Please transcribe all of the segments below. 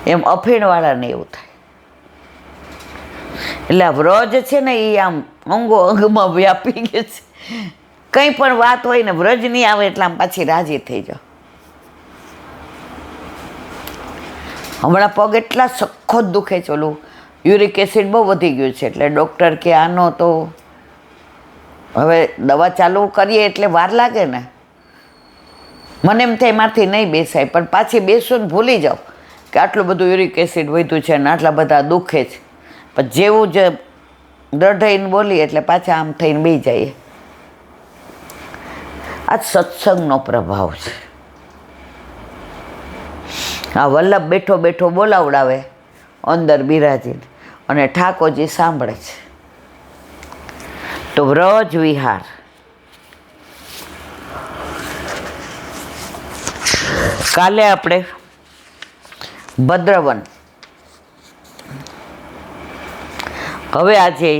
એમ અફીણવાળાને એવું થાય. એટલે આ વ્રજ છે ને એ આમ અંગો અંગમાં વ્યાપી ગયું છે. કંઈ પણ વાત હોય ને વ્રજ નહીં આવે એટલે આમ પાછી રાજી થઈ જાઓ. હમણાં પગ એટલા સખત દુખે છે, ઓલું યુરિક એસિડ બહુ વધી ગયું છે, એટલે ડૉક્ટર કે આનો તો હવે દવા ચાલુ કરીએ એટલે વાર લાગે ને. મને એમ થાય એમાંથી નહીં બેસાય, પણ પાછી બેસો ને ભૂલી જાઓ કે આટલું બધું યુરિક એસિડ વધ્યું છે ને આટલા બધા દુખે છે. પણ જેવું જ દઢાઈને બોલી એટલે પાછા આમ થઈને બેસી જઈએ. આ સત્સંગનો પ્રભાવ છે. આ વલ્લભ બેઠો બેઠો બોલાવડાવે અંદર બિરાજીને, અને ઠાકોરજી સાંભળે છે. તો વ્રજ વિહાર, કાલે આપણે ભદ્રવન, હવે આજે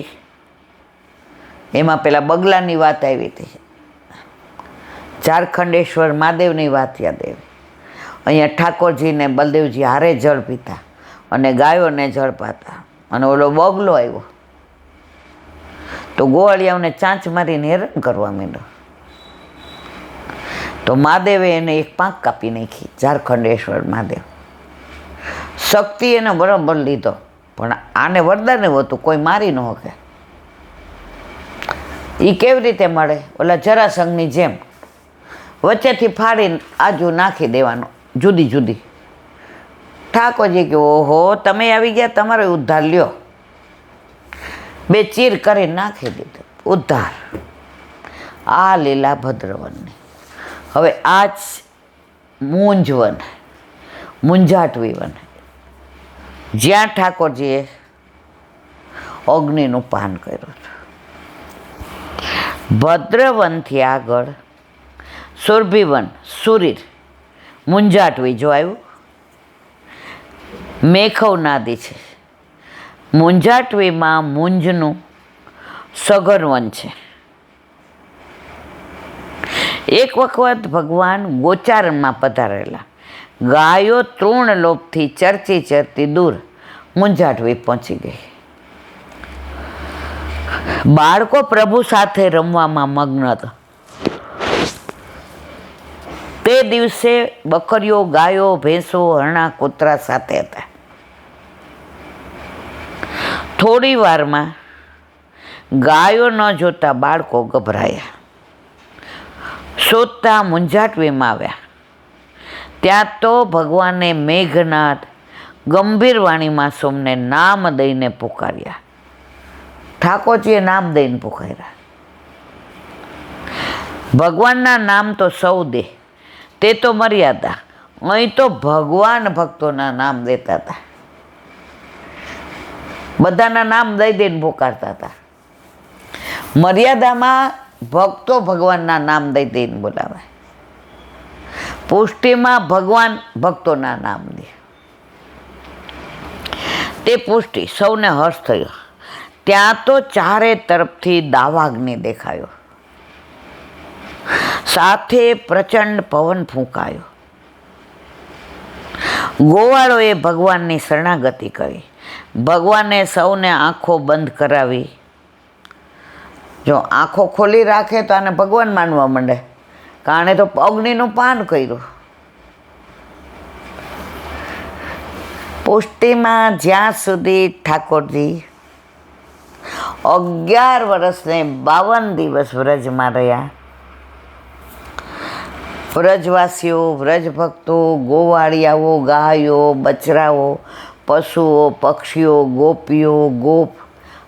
એમાં પેલા બગલાની વાત આવી હતી, ઝારખંડેશ્વર મહાદેવની વાત યાદ આવી. અહીંયા ઠાકોરજીને બલદેવજી હારે જળ પીતા અને ગાયોને જળ પાતા, અને ઓલો બગલો આવ્યો તો ગોવાળિયાઓને ચાંચ મારીને હેરાન કરવા માંડ્યો. તો મહાદેવે એને એક પાંખ કાપી નાખી, ઝારખંડેશ્વર મહાદેવ. શક્તિ એને બરાબર લીધો, પણ આને વરદાન એવું હતું કોઈ મારી ન શકે. એ કેવી રીતે મળે? ઓલા જરાસંઘની જેમ વચ્ચેથી ફાડીને આજુ નાખી દેવાનો, જુદી જુદી. ઠાકોરજી કે ઓહો તમે આવી ગયા, તમારો ઉદ્ધાર લ્યો. બે ચીર કરી નાખી દીધો, ઉદ્ધાર. આ લીલા ભદ્રવનની. હવે આ જ મૂંઝવન, મૂંઝાટવી વન, જ્યાં ઠાકોરજીએ અગ્નિનું પાન કર્યું. ભદ્રવનથી આગળ સુરભીવન, સુરીર, મૂંઝાટવી જો આવ્યું. મેખવનાદી છે. મૂંઝાટવીમાં મૂંઝનું સઘન છે. એક વખત ભગવાન ગોચારણમાં પધારેલા, ગાયો તૃણ લોભથી ચરતી ચરતી દૂર મૂંઝાટવી પહોંચી ગઈ. બાળકો પ્રભુ સાથે રમવામાં મગ્ન હતા. તે દિવસે બકરીઓ, ગાયો, ભેંસો, હરણા, કૂતરા સાથે હતા. થોડી વારમાં ગાયો ન જોતા બાળકો ગભરાયા. શોધતા મૂંઝાટવીમાં આવ્યા. ત્યાં તો ભગવાને મેઘનાદ ગંભીર વાણીમાં સોમને નામ દઈને પુકાર્યા. ઠાકોરજીએ નામ દઈને પુકાર્યા. ભગવાનના નામ તો સૌ દે, તે તો મર્યાદા. અહીં તો ભગવાન ભક્તોના નામ દેતા હતા. બધાના નામ દઈ દઈને પુકારતા હતા. મર્યાદામાં ભક્તો ભગવાનના નામ દઈ દઈને બોલાવે. પુષ્ટિમાં ભગવાન ભક્તોના નામ દે. તે પુષ્ટિ સૌને હર્ષ થયો. ત્યાં તો ચારે તરફથી દાવાગ્નિ દેખાયો, સાથે પ્રચંડ પવન ફૂંકાયો. ગોવાળોએ ભગવાનની શરણાગતિ કરી. ભગવાને સૌને આંખો બંધ કરાવી. જો આંખો ખોલી રાખે તો આને ભગવાન માનવા માંડે, કારણે તો અગ્નિનું પાન કર્યું. પુષ્ટિમાં જ્યાં સુધી ઠાકોરજી 11 વર્ષને 52 દિવસ વ્રજમાં રહ્યા. વ્રજવાસીઓ, વ્રજભક્તો, ગોવાળિયાઓ, ગાયો, બચરાઓ, પશુઓ, પક્ષીઓ, ગોપીઓ, ગોપ,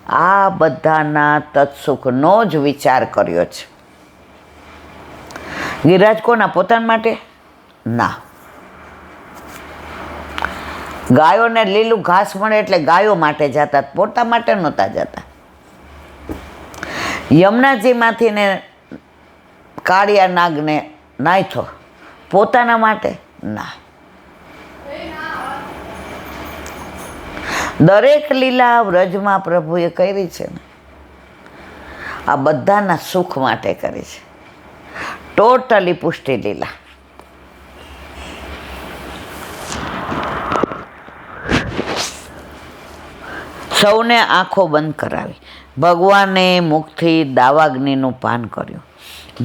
આ બધાના તત્સુખનો જ વિચાર કર્યો છે. ગિરિરાજ કોના? પોતાના માટે? ના. ગાયોને લીલું ઘાસ મળે એટલે ગાયો માટે જતા, પોતા માટે નહોતા જતા. યમુનાજીમાંથી ને કાળિયા નાગને નાખ્યો, પોતાના માટે? ના. દરેક લીલા વ્રજમાં પ્રભુએ કરી છે ને, આ બધાના સુખ માટે કરી છે. ટોટલી પુષ્ટિ લીલા. સૌને આંખો બંધ કરાવી ભગવાને મુખથી દાવાગ્નિનું પાન કર્યું.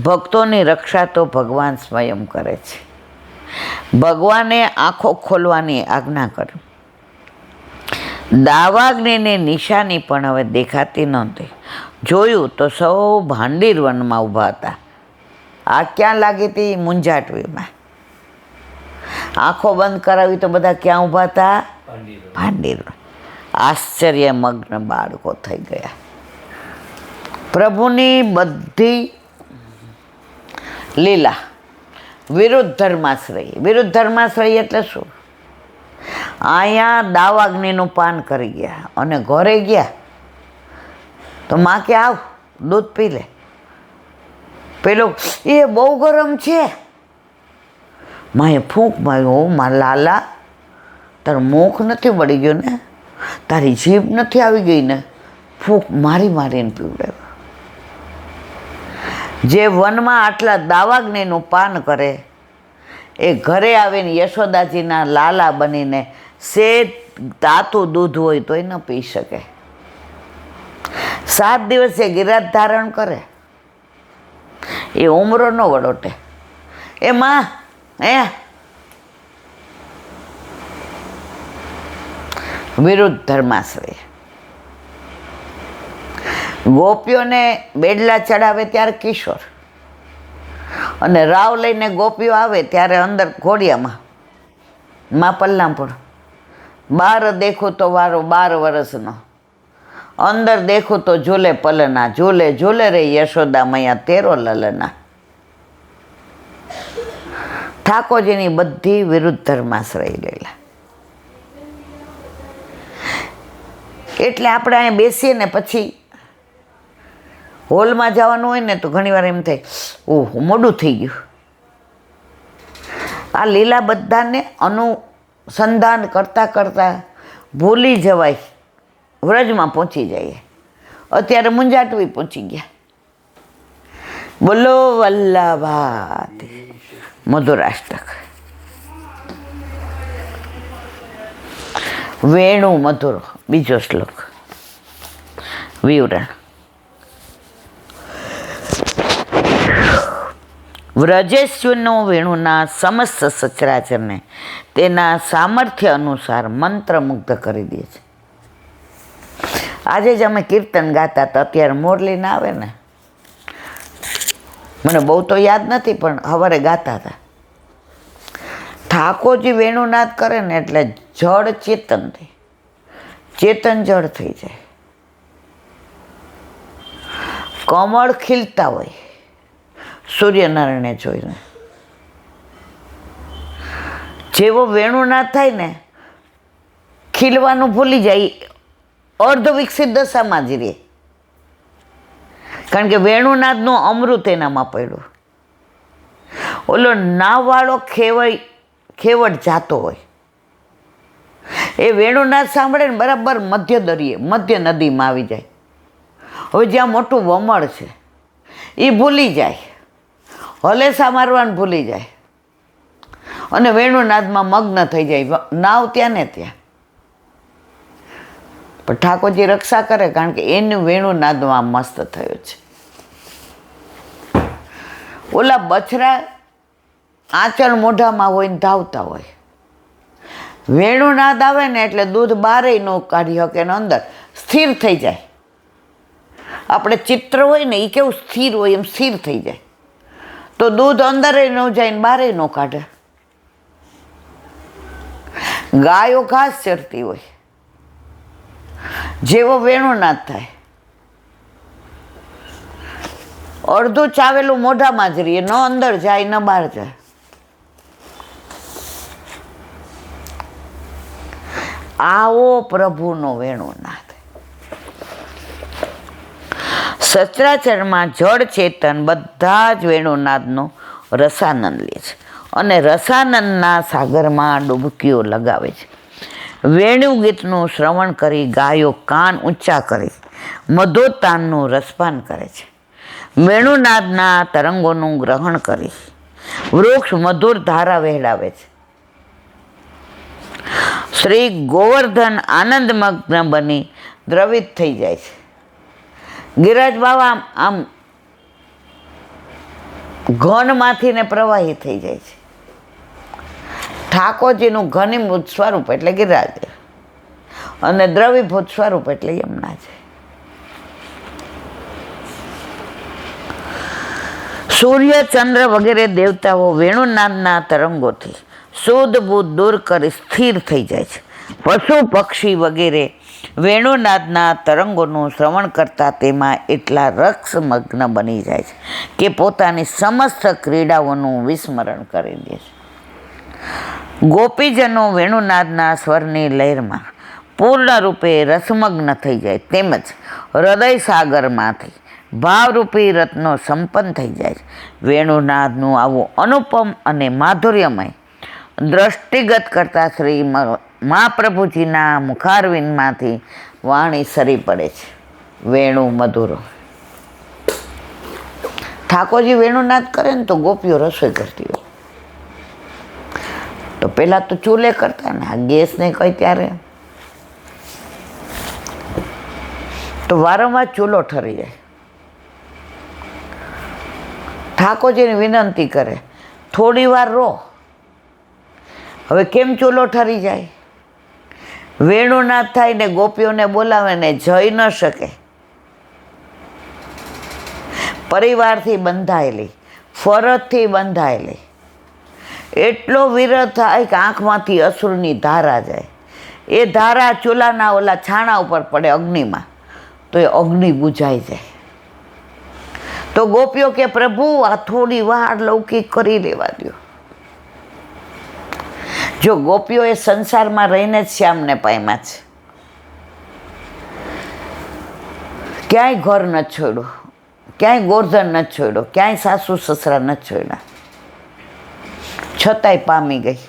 ભક્તોની રક્ષા તો ભગવાન સ્વયં કરે છે. ભગવાને આંખો ખોલવાની આજ્ઞા કરી. દાવાગ્નિની નિશાની પણ હવે દેખાતી નહોતી. જોયું તો સૌ ભાંડીર વનમાં ઊભા હતા. આ ક્યાં લાગી હતી? મુંજાટવીમાં. આંખો બંધ કરાવી તો બધા ક્યાં ઊભા હતા? ભાંડીર. આશ્ચર્યમગ્ન બાળકો થઈ ગયા. પ્રભુની બધી લીલા વિરુદ્ધ ધર્માશ્રય. વિરુદ્ધ ધર્માશ્રય એટલે શું? અહીંયા દાવાગ્નિનું પાન કરી ગયા અને ઘરે ગયા તો માં કે આવ દૂધ પી લે. પેલો એ બહુ ગરમ છે. માએ ફૂંક માર્યો. માં લાલા તારું મુખ નથી વળી ગયું ને, તારી જીભ નથી આવી ગઈ ને, ફૂંક મારી મારીને પીવડાવ્યો. જે વનમાં આટલા દાવાગ્નિનું પાન કરે એ ઘરે આવીને યશોદાજીના લાલા બનીને સેજ તાતું દૂધ હોય તોય ન પી શકે. 7 દિવસે ગિરાજ ધારણ કરે એ ઉમરો ન વડોટે. એ માં વિરુદ્ધ ધર્માશ્રય. ગોપીઓને બેડલા ચડાવે ત્યારે કિશોર અને રાવ લઈને ગોપીઓ આવે ત્યારે અંદર ઘોડિયામાં માં પલ્લામપુર. 12 દેખું તો વારો 12 વર્ષનો, અંદર દેખું તો ઝૂલે પલના, ઝૂલે ઝૂલે રે યશોદા મૈયા તેરો લલના. ઠાકોરજીની બધી વિરુદ્ધ ધર્માશ્રય લેલા. એટલે આપણે અહીંયા બેસીએ ને પછી હોલમાં જવાનું હોય ને તો ઘણીવાર એમ થાય ઓહો મોડું થઈ ગયું. આ લીલા બધાને અનુસંધાન કરતાં કરતાં ભૂલી જવાય, વ્રજમાં પહોંચી જઈએ. અત્યારે મુંજાટવી પહોંચી ગયા. બોલો વલ્લભાત મધુરાષ્ટક. વેણુ મધુર. બીજો શ્લોક વિવરણ. વ્રજેશ્વરનો વેણુના સમસ્ત સચરાચરને તેના સામર્થ્ય અનુસાર મંત્રમુગ્ધ કરી દે છે. આજે જ અમે કીર્તન ગાતા હતા, અત્યારે મોરલી ના આવે ને, મને બહુ તો યાદ નથી પણ સવારે ગાતા હતા. ઠાકોરજી વેણુનાદ કરે ને એટલે જળ ચેતન થઈ, ચેતન જળ થઈ જાય. કમળ ખીલતા હોય સૂર્યનારાયણને જોઈને. જેવો વેણુનાદ થાય ને ખીલવાનું ભૂલી જાય, અર્ધ વિકસિત દશામાં જ રહે. કારણ કે વેણુનાદનું અમૃત એનામાં પડ્યું. ઓલો નાવવાળો ખેવડ જાતો હોય એ વેણુનાદ સાંભળે ને બરાબર મધ્ય દરિયે મધ્ય નદીમાં આવી જાય. હવે જ્યાં મોટું વમળ છે એ ભૂલી જાય, હલેસા મારવાનું ભૂલી જાય અને વેણુનાદમાં મગ્ન થઈ જાય. નાવ ત્યાં ને ત્યાં. પણ ઠાકોરજી રક્ષા કરે કારણ કે એનું વેણુનાદમાં મસ્ત થયો છે. ઓલા બછરા આંચળ મોઢામાં હોય ને ધાવતા હોય. વેણુનાદ આવે ને એટલે દૂધ બારે ન કાઢી શકે ને અંદર સ્થિર થઈ જાય. આપણે ચિત્ર હોય ને એ કેવું સ્થિર હોય એમ સ્થિર થઈ જાય તો દૂધ અંદરે ન જાય ને બારે ન કાઢે. ગાયો ઘાસ ચરતી હોય, જેવો વેણુનાદ થાય અડધું ચાવેલું મોઢામાં જ રહીએ, ન અંદર જાય ન બહાર જાય. આવો પ્રભુનો વેણુનાદ. સચરાચરમાં જળ ચેતન બધા જ વેણુનાદનો રસાનંદ લે છે અને રસાનંદના સાગરમાં ડૂબકીઓ લગાવે છે. વેણુ ગીતનું શ્રવણ કરી ગાયો કાન ઊંચા કરી મધોતાનનું રસપાન કરે છે. વેણુનાદના તરંગોનું ગ્રહણ કરી વૃક્ષ મધુર ધારા વહેલાવે છે. શ્રી ગોવર્ધન આનંદમગ્ન બની દ્રવિત થઈ જાય છે. ગિરિરાજ બાવા આમ ઘનમાંથી ને પ્રવાહી થઈ જાય છે. ઠાકોરજીનું ઘનીભૂત સ્વરૂપ એટલે ગિરિરાજ અને દ્રવીભૂત સ્વરૂપ એટલે યમુના છે. સૂર્ય, ચંદ્ર વગેરે દેવતાઓ વેણુનાદના તરંગોથી શુદ્ધ બુદ્ધ દૂર કરી સ્થિર થઈ જાય છે. પશુ પક્ષી વગેરે વેણુનાદના તરંગોનું શ્રવણ કરતા તેમાં એટલા રક્ષમગ્ન બની જાય છે કે પોતાની સમસ્ત ક્રીડાઓનું વિસ્મરણ કરી દે છે. ગોપીજનો વેણુનાદના સ્વરની લહેરમાં પૂર્ણ રૂપે રસમગ્ન થઈ જાય તેમજ હૃદય સાગરમાંથી ભાવરૂપી રત્નો સંપન્ન થઈ જાય છે. વેણુનાદનું આવું અનુપમ અને માધુર્યમય દ્રષ્ટિગત કરતા શ્રી મહાપ્રભુજીના મુખારવિંદમાંથી વાણી સરી પડે છે. વેણુ મધુરો. ઠાકોરજી વેણુનાદ કરે ને તો ગોપીઓ રસોઈ કરતી હોય. તો પહેલાં તો ચૂલે કરતા ને આ ગેસ ને કઈ ત્યારે તો વારંવાર ચૂલો ઠરી જાય. ઠાકોરજીને વિનંતી કરે થોડી વાર રો. હવે કેમ ચૂલો ઠરી જાય? વેણુનાદ થાય ને ગોપીઓને બોલાવે ને જઈ ન શકે. પરિવારથી બંધાયેલી, ફરજથી બંધાયેલી, એટલો વિરહ થાય કે આંખમાંથી અશ્રુની ધારા જાય. એ ધારા ચૂલાના ઓલા છાણા ઉપર પડે અગ્નિમાં તો એ અગ્નિ બુઝાઈ જાય. તો ગોપીઓ કે પ્રભુ આ થોડી વાર લૌકિક કરી લેવા દો. જો ગોપીઓ એ સંસારમાં રહીને જ શ્યામને પામ્યા છે. ક્યાંય ઘર ન છોડ્યું, ક્યાંય ગોરધન ન છોડ્યો, ક્યાંય સાસુ સસરા ન છોડ્યા, છતાંય પામી ગઈ.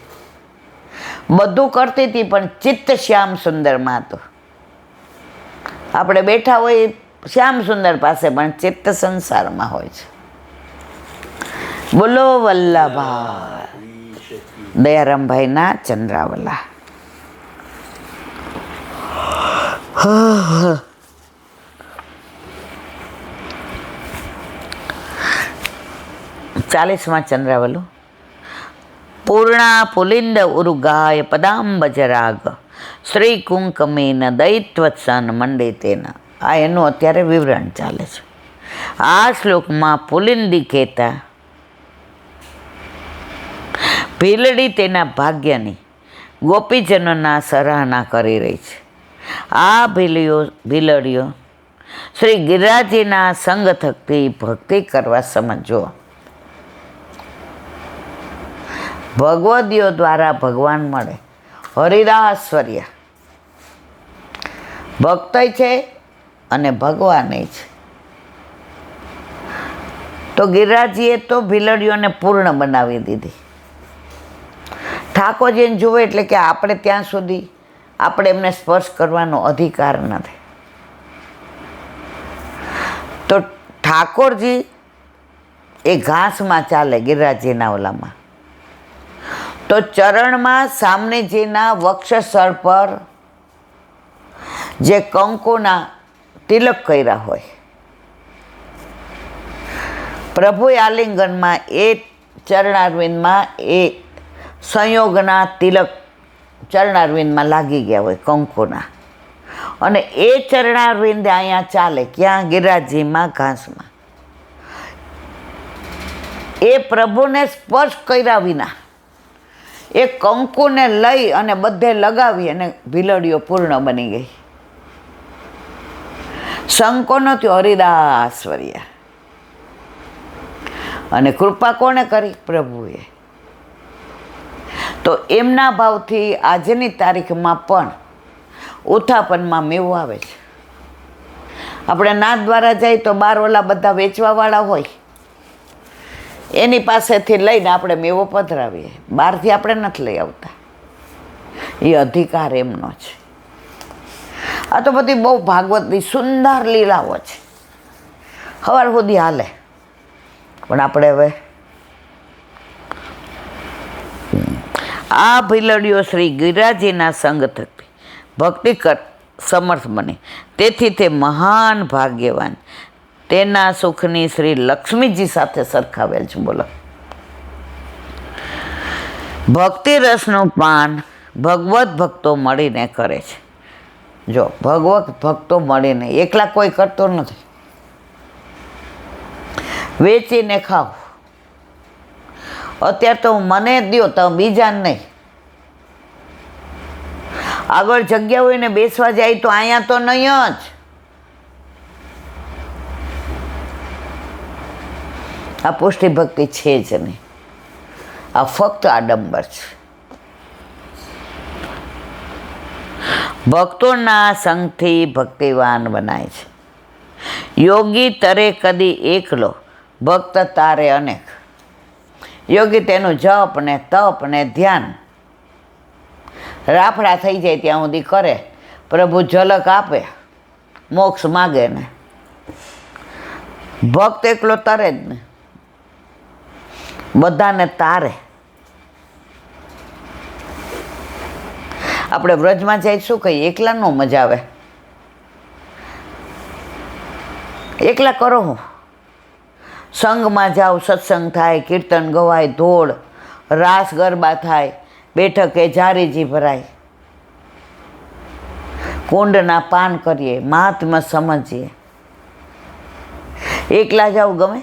બધું કરતી હતી પણ ચિત્ત શ્યામ સુંદરમાં હતો. આપણે બેઠા હોય શ્યામ સુંદર પાસે પણ ચિત્ત સંસારમાં હોય છે. બોલો વલ્લભા દયારામભાઈના ચંદ્રાવલા. ચાલીસમાં ચંદ્રાવલું. પૂર્ણા પુલિંદ ઉરુગાય પદાંબજરાગ શ્રી કુંકમેન દૈત્વત્સન મંડે તેના. આ એનું અત્યારે વિવરણ ચાલે છે. આ શ્લોકમાં પુલિંદી કહેતા ભીલડી તેના ભાગ્યની ગોપીજનોના સરાહના કરી રહી છે. આ ભીલડીઓ શ્રી ગિરિરાજીના સંગ થકી ભક્તિ કરવા સમજો. ભગવદીઓ દ્વારા ભગવાન મળે. હરિદાસવર્ય ભક્તય છે અને ભગવાન છે. તો ગિરિરાજીએ તો ભીલડીઓને પૂર્ણ બનાવી દીધી. ઠાકોરજીને જુએ એટલે કે આપણે ત્યાં સુધી આપણે એમને સ્પર્શ કરવાનો અધિકાર નથી. તો ઠાકોરજી એ ઘાસમાં ચાલે ગિરિરાજીના ઓલામાં. તો ચરણમાં સામનેજીના વક્ષસ્થળ પર જે કંકુના તિલક કર્યા હોય, પ્રભુએ આલિંગનમાં એ ચરણારવિંદમાં એ સંયોગના તિલક ચરણારવિંદમાં લાગી ગયા હોય કંકુના, અને એ ચરણારવિંદ અહીંયા ચાલે. ક્યાં? ગિરિરાજીમાં ઘાસમાં. એ પ્રભુને સ્પર્શ કર્યા વિના એ કંકુને લઈ અને બધે લગાવી અને ભીલડીઓ પૂર્ણ બની ગઈ. શંકો નહોતી, હરિદાસવર્ય. અને કૃપા કોણે કરી? પ્રભુએ. તો એમના ભાવથી આજની તારીખમાં પણ ઉત્થાપનમાં મેવો આવે છે. આપણે નાથ દ્વારા જાય તો બાર ઓલા બધા વેચવાવાળા હોય એની પાસેથી લઈને આપણે મેવો પધરાવીએ. બહારથી આપણે નથી લઈ આવતા. એ અધિકાર એમનો છે. આ તો બધી બહુ ભાગવતની સુંદર લીલાઓ છે. સવાર સુધી હાલે પણ આપણે હવે આ ભીલડીઓ શ્રી ગિરિરાજીના સંગ થકી ભક્તિ સમર્થ બને. તેથી તે મહાન ભાગ્યવાન, તેના સુખની શ્રી લક્ષ્મીજી સાથે સરખાવેલ છે. બોલો, ભક્તિ રસનું પાન ભગવત ભક્તો મળીને કરે છે. જો ભગવત ભક્તો મળીને, એકલા કોઈ કરતો નથી. વેચીને ખાવ, અત્યારે તો મને જ દો, તો બીજાને નહીં. આગળ જગ્યા હોય ને બેસવા જાય તો અહીંયા તો નહીં જ. આ પુષ્ટિ ભક્તિ છે જ નહીં, આ ફક્ત આડંબર છે. ભક્તોના સંગથી ભક્તિવાન બનાય છે. યોગી તરે કદી એકલો, ભક્ત તારે અનેક. યોગી તેનું જપ ને તપ ને ધ્યાન રાફડા થઈ જાય ત્યાં સુધી કરે, પ્રભુ ઝલક આપે, મોક્ષ માગે ને. ભક્ત એકલો તરે જ ને, બધાને તારે. આપણે વ્રજમાં જાય શું કહીએ, એકલા નો મજા આવે. એકલા કરો હું, સંઘમાં જાઓ, સત્સંગ થાય, કીર્તન ગવાય, ધોળ રાસ ગરબા થાય, બેઠકે જારીજી ભરાય, કુંડના પાન કરીએ, મહાત્મા સમજીએ. એકલા જાવ ગમે?